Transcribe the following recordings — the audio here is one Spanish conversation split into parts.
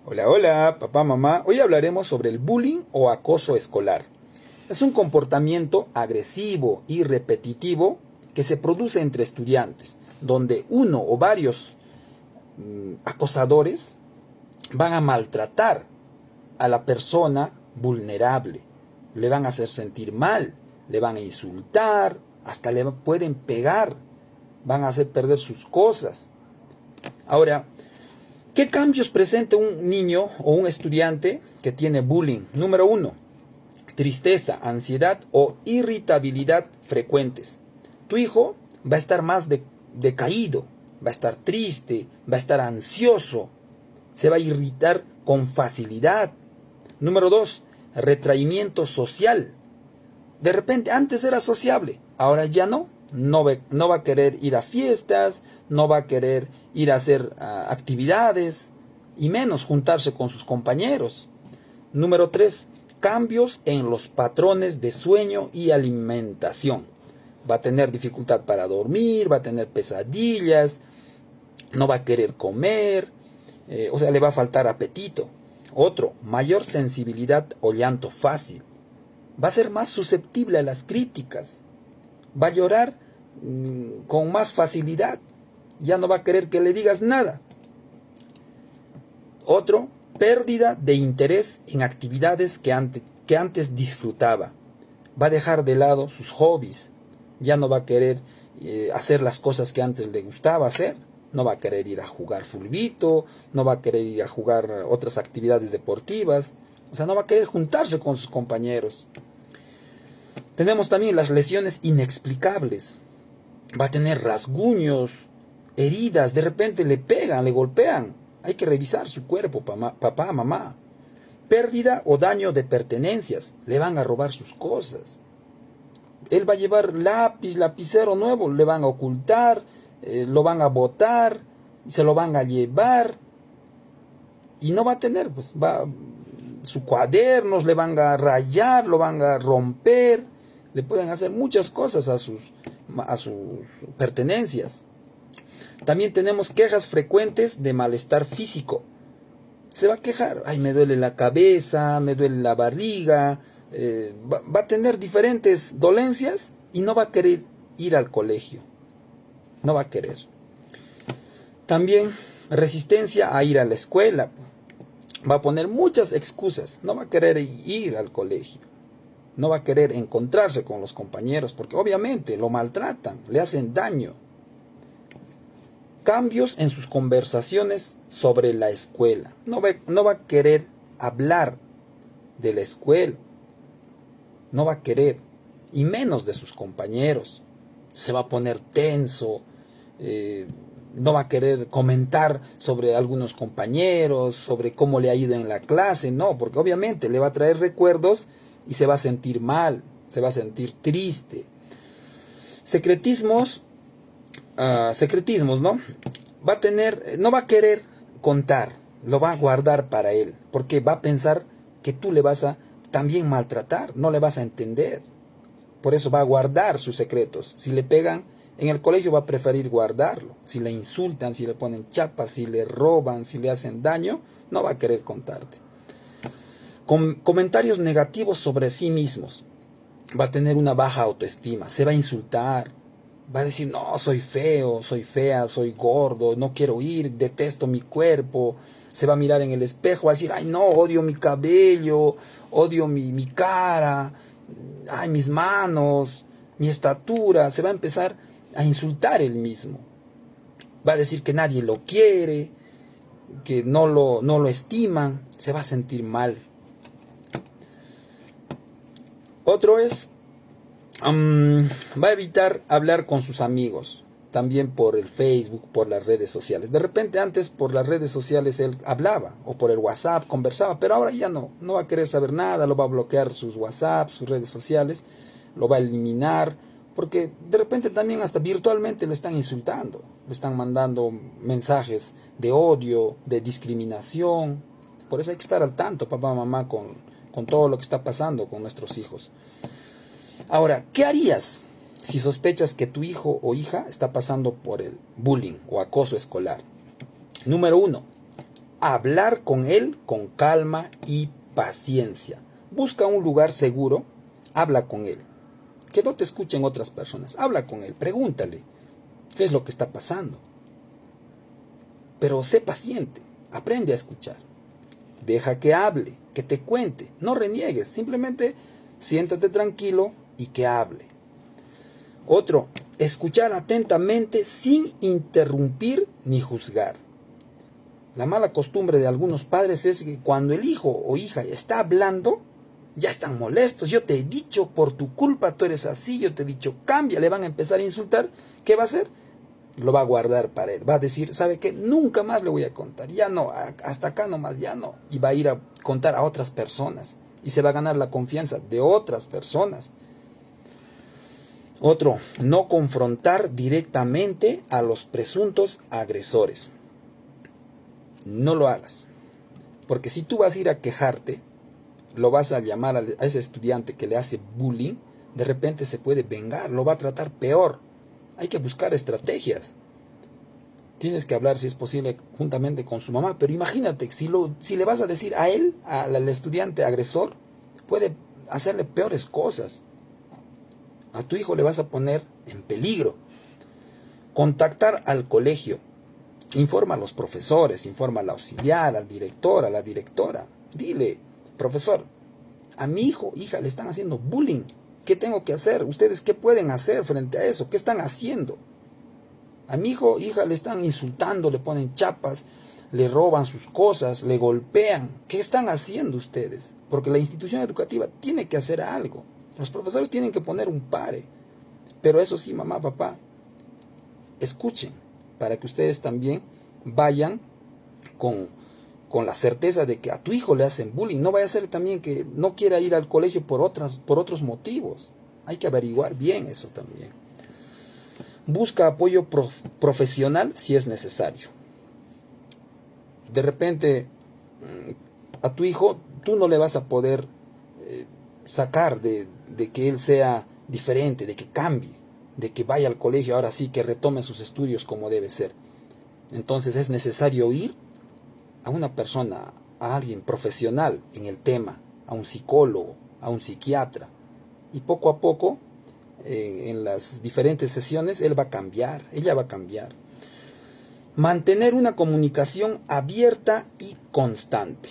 Hola, hola, papá, mamá. Hoy hablaremos sobre el bullying o acoso escolar. Es un comportamiento agresivo y repetitivo que se produce entre estudiantes, donde uno o varios acosadores van a maltratar a la persona vulnerable, le van a hacer sentir mal, le van a insultar, hasta le pueden pegar, van a hacer perder sus cosas. Ahora, ¿qué cambios presenta un niño o un estudiante que tiene bullying? Número uno, tristeza, ansiedad o irritabilidad frecuentes. Tu hijo va a estar más decaído, va a estar triste, va a estar ansioso, se va a irritar con facilidad. Número dos, retraimiento social. De repente, antes era sociable, ahora ya no. No va a querer ir a fiestas, no va a querer ir a hacer actividades y menos juntarse con sus compañeros. Número 3. Cambios en los patrones de sueño y alimentación. Va a tener dificultad para dormir, va a tener pesadillas, no va a querer comer, o sea, le va a faltar apetito. Otro, mayor sensibilidad o llanto fácil. Va a ser más susceptible a las críticas. Va a llorar con más facilidad. Ya no va a querer que le digas nada. Otro, pérdida de interés en actividades que antes disfrutaba. Va a dejar de lado sus hobbies. Ya no va a querer hacer las cosas que antes le gustaba hacer. No va a querer ir a jugar fulbito, no va a querer ir a jugar otras actividades deportivas. O sea, no va a querer juntarse con sus compañeros. Tenemos también las lesiones inexplicables. Va a tener rasguños, heridas, de repente le pegan, le golpean. Hay que revisar su cuerpo, papá, mamá. Pérdida o daño de pertenencias. Le van a robar sus cosas. Él va a llevar lápiz, lapicero nuevo, le van a ocultar, lo van a botar, se lo van a llevar. Y no va a tener, pues, sus cuadernos le van a rayar, lo van a romper. Le pueden hacer muchas cosas a sus pertenencias. También tenemos quejas frecuentes de malestar físico. Se va a quejar, ay, me duele la cabeza, me duele la barriga, va a tener diferentes dolencias y no va a querer ir al colegio. No va a querer. También resistencia a ir a la escuela. Va a poner muchas excusas, no va a querer ir al colegio. No va a querer encontrarse con los compañeros porque obviamente lo maltratan, le hacen daño. Cambios en sus conversaciones sobre la escuela. No va a querer hablar de la escuela. No va a querer. Y menos de sus compañeros. Se va a poner tenso. No va a querer comentar sobre algunos compañeros, sobre cómo le ha ido en la clase. No, porque obviamente le va a traer recuerdos y se va a sentir mal, se va a sentir triste. Secretismos, ¿no? No va a querer contar, lo va a guardar para él, porque va a pensar que tú le vas a también maltratar, no le vas a entender. Por eso va a guardar sus secretos. Si le pegan en el colegio va a preferir guardarlo. Si le insultan, si le ponen chapas, si le roban, si le hacen daño, no va a querer contarte. Con comentarios negativos sobre sí mismos. Va a tener una baja autoestima, se va a insultar, va a decir, no, soy feo, soy fea, soy gordo, no quiero ir, detesto mi cuerpo. Se va a mirar en el espejo, va a decir, ay no, odio mi cabello, odio mi cara, ay, mis manos, mi estatura. Se va a empezar a insultar él mismo. Va a decir que nadie lo quiere, que no lo estiman, se va a sentir mal. Otro es, va a evitar hablar con sus amigos, también por el Facebook, por las redes sociales. De repente antes por las redes sociales él hablaba, o por el WhatsApp conversaba, pero ahora ya no va a querer saber nada, lo va a bloquear sus WhatsApp, sus redes sociales, lo va a eliminar, porque de repente también hasta virtualmente le están insultando, le están mandando mensajes de odio, de discriminación. Por eso hay que estar al tanto, papá, mamá, con todo lo que está pasando con nuestros hijos. Ahora, ¿qué harías si sospechas que tu hijo o hija está pasando por el bullying o acoso escolar? Número 1, hablar con él con calma y paciencia. Busca un lugar seguro, habla con él. Que no te escuchen otras personas. Habla con él, pregúntale qué es lo que está pasando. Pero sé paciente, aprende a escuchar. Deja que hable, que te cuente. No reniegues, simplemente siéntate tranquilo y que hable. Otro, escuchar atentamente sin interrumpir ni juzgar. La mala costumbre de algunos padres es que cuando el hijo o hija está hablando, ya están molestos. Yo te he dicho, por tu culpa tú eres así, yo te he dicho, cambia, le van a empezar a insultar. ¿Qué va a hacer? Lo va a guardar para él. Va a decir, ¿sabe qué? Nunca más le voy a contar. Ya no, hasta acá nomás, ya no. Y va a ir a contar a otras personas. Y se va a ganar la confianza de otras personas. Otro, no confrontar directamente a los presuntos agresores. No lo hagas. Porque si tú vas a ir a quejarte, lo vas a llamar a ese estudiante que le hace bullying, de repente se puede vengar, lo va a tratar peor. Hay que buscar estrategias. Tienes que hablar, si es posible, juntamente con su mamá. Pero imagínate, si le vas a decir a él, al estudiante agresor, puede hacerle peores cosas. A tu hijo le vas a poner en peligro. Contactar al colegio. Informa a los profesores, informa al auxiliar, al director, a la directora. Dile, profesor, a mi hijo, hija, le están haciendo bullying. ¿Qué tengo que hacer? ¿Ustedes qué pueden hacer frente a eso? ¿Qué están haciendo? A mi hijo, hija, le están insultando, le ponen chapas, le roban sus cosas, le golpean. ¿Qué están haciendo ustedes? Porque la institución educativa tiene que hacer algo. Los profesores tienen que poner un pare. Pero eso sí, mamá, papá, escuchen, para que ustedes también vayan con la certeza de que a tu hijo le hacen bullying. No vaya a ser también que no quiera ir al colegio por otros motivos. Hay que averiguar bien eso también. Busca apoyo profesional si es necesario. De repente, a tu hijo tú no le vas a poder sacar de que él sea diferente, de que cambie, de que vaya al colegio, ahora sí, que retome sus estudios como debe ser. Entonces es necesario ir a una persona, a alguien profesional en el tema, a un psicólogo, a un psiquiatra. Y poco a poco, en las diferentes sesiones, él va a cambiar, ella va a cambiar. Mantener una comunicación abierta y constante.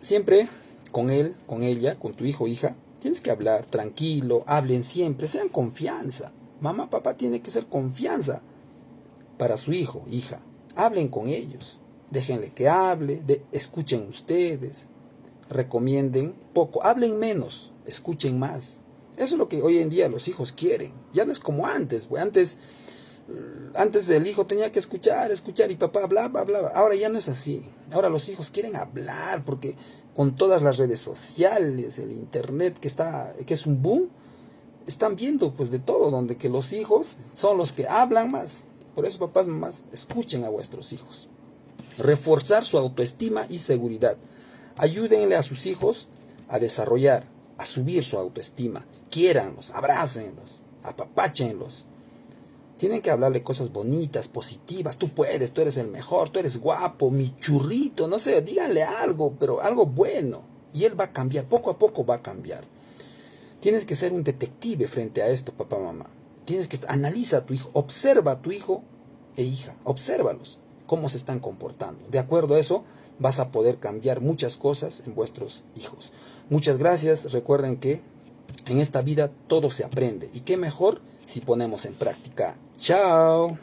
Siempre con él, con ella, con tu hijo o hija, tienes que hablar tranquilo, hablen siempre, sean confianza. Mamá, papá tiene que ser confianza para su hijo, hija. Hablen con ellos, déjenle que hable, escuchen ustedes, recomienden poco, hablen menos, escuchen más. Eso es lo que hoy en día los hijos quieren. Ya no es como antes, pues antes el hijo tenía que escuchar y papá hablaba. Ahora ya no es así. Ahora los hijos quieren hablar porque con todas las redes sociales, el internet que es un boom, están viendo pues de todo, donde que los hijos son los que hablan más. Por eso, papás, mamás, escuchen a vuestros hijos. Reforzar su autoestima y seguridad. Ayúdenle a sus hijos a desarrollar, a subir su autoestima. Quiéranlos, abrácenlos, apapáchenlos. Tienen que hablarle cosas bonitas, positivas. Tú puedes, tú eres el mejor, tú eres guapo, mi churrito, no sé, díganle algo, pero algo bueno. Y él va a cambiar, poco a poco va a cambiar. Tienes que ser un detective frente a esto, papá, mamá. Analiza a tu hijo, observa a tu hijo e hija, obsérvalos, cómo se están comportando. De acuerdo a eso, vas a poder cambiar muchas cosas en vuestros hijos. Muchas gracias. Recuerden que en esta vida todo se aprende. Y qué mejor si ponemos en práctica. ¡Chao!